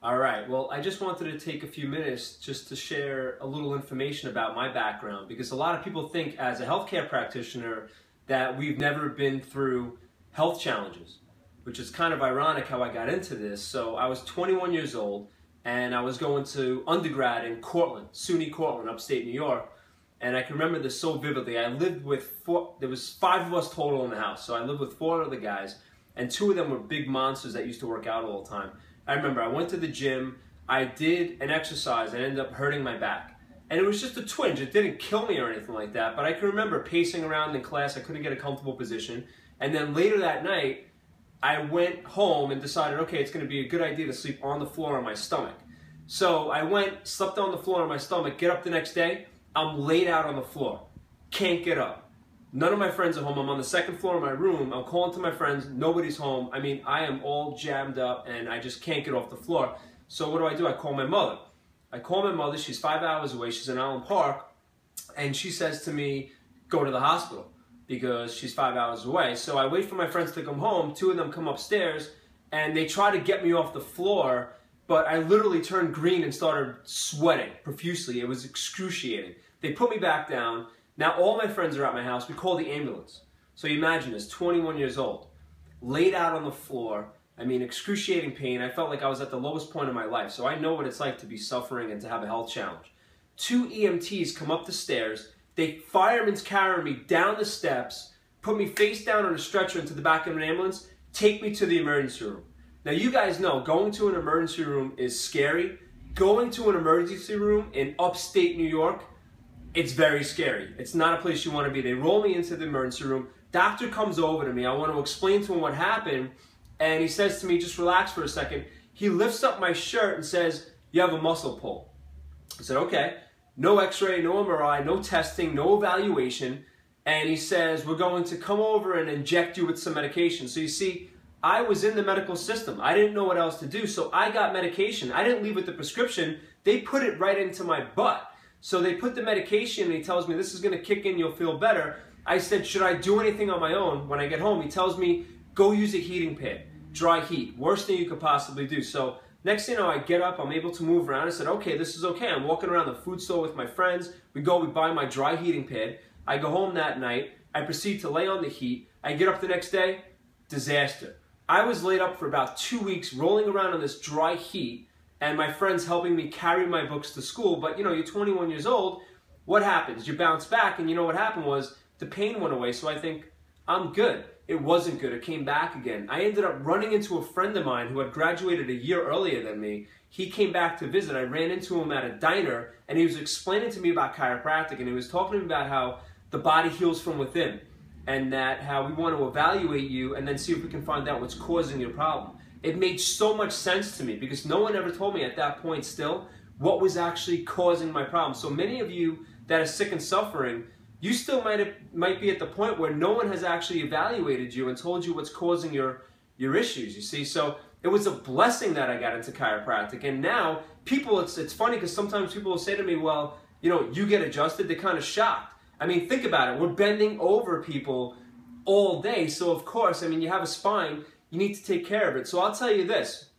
All right, well, I just wanted to take a few minutes just to share a little information about my background, because a lot of people think as a healthcare practitioner that we've never been through health challenges, which is kind of ironic how I got into this. So I was 21 years old and I was going to undergrad in Cortland, SUNY Cortland, upstate New York. And I can remember this so vividly. I lived with there was 5 of us total in the house. So I lived with 4 other guys, and 2 of them were big monsters that used to work out all the time. I remember I went to the gym, I did an exercise, and ended up hurting my back. And it was just a twinge. It didn't kill me or anything like that, but I can remember pacing around in class. I couldn't get a comfortable position. And then later that night, I went home and decided, okay, it's going to be a good idea to sleep on the floor on my stomach. So I went, slept on the floor on my stomach, get up the next day, I'm laid out on the floor. Can't get up. None of my friends are home. I'm on the 2nd floor of my room. I'm calling to my friends. Nobody's home. I mean, I am all jammed up and I just can't get off the floor. So what do? I call my mother. I call my mother. She's 5 hours away. She's in Allen Park. And she says to me, go to the hospital because she's 5 hours away. So I wait for my friends to come home. 2 of them come upstairs and they try to get me off the floor. But I literally turned green and started sweating profusely. It was excruciating. They put me back down. Now all my friends are at my house. We call the ambulance. So you imagine this, 21 years old, laid out on the floor. I mean, excruciating pain. I felt like I was at the lowest point of my life. So I know what it's like to be suffering and to have a health challenge. 2 EMTs come up the stairs. They firemen's carry me down the steps, put me face down on a stretcher into the back of an ambulance, take me to the emergency room. Now you guys know going to an emergency room is scary. Going to an emergency room in upstate New York, it's very scary. It's not a place you want to be. They roll me into the emergency room. Doctor comes over to me. I want to explain to him what happened. And he says to me, just relax for a second. He lifts up my shirt and says, you have a muscle pull. I said, okay. No x-ray, no MRI, no testing, no evaluation. And he says, we're going to come over and inject you with some medication. So you see, I was in the medical system. I didn't know what else to do. So I got medication. I didn't leave with the prescription. They put it right into my butt. So they put the medication and he tells me, this is going to kick in, you'll feel better. I said, should I do anything on my own? When I get home, he tells me, go use a heating pad, dry heat. Worst thing you could possibly do. So next thing you know, I get up, I'm able to move around. I said, okay, this is okay. I'm walking around the food store with my friends. We buy my dry heating pad. I go home that night. I proceed to lay on the heat. I get up the next day, disaster. I was laid up for about 2 weeks rolling around on this dry heat, and my friends helping me carry my books to school. But you know, you're 21 years old, what happens? You bounce back, and you know what happened was the pain went away, so I think, I'm good. It wasn't good, it came back again. I ended up running into a friend of mine who had graduated a year earlier than me. He came back to visit. I ran into him at a diner, and he was explaining to me about chiropractic, and he was talking to me about how the body heals from within, and that how we want to evaluate you and then see if we can find out what's causing your problem. It made so much sense to me because no one ever told me at that point still what was actually causing my problem. So many of you that are sick and suffering, you still might be at the point where no one has actually evaluated you and told you what's causing your issues, you see. So it was a blessing that I got into chiropractic. And now people, it's funny because sometimes people will say to me, well, you know, you get adjusted. They're kind of shocked. I mean, think about it. We're bending over people all day. So of course, I mean, you have a spine, you need to take care of it. So I'll tell you this,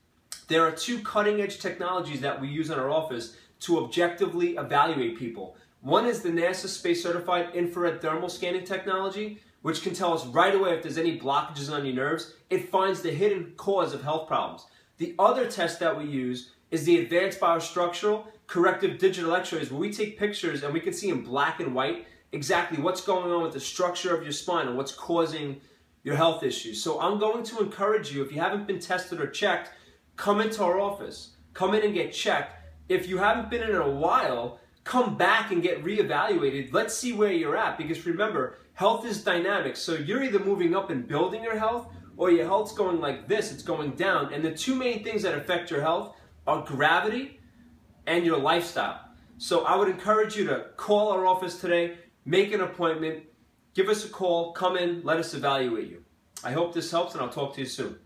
there are 2 cutting-edge technologies that we use in our office to objectively evaluate people. One is the NASA space-certified infrared thermal scanning technology, which can tell us right away if there's any blockages on your nerves. It finds the hidden cause of health problems. The other test that we use is the advanced biostructural corrective digital x-rays, where we take pictures and we can see in black and white exactly what's going on with the structure of your spine and what's causing your health issues. So I'm going to encourage you, if you haven't been tested or checked, come into our office. Come in and get checked. If you haven't been in a while, come back and get reevaluated. Let's see where you're at, because remember, health is dynamic. So you're either moving up and building your health, or your health's going like this, it's going down. And the 2 main things that affect your health are gravity and your lifestyle. So I would encourage you to call our office today, make an appointment, give us a call, come in, let us evaluate you. I hope this helps, and I'll talk to you soon.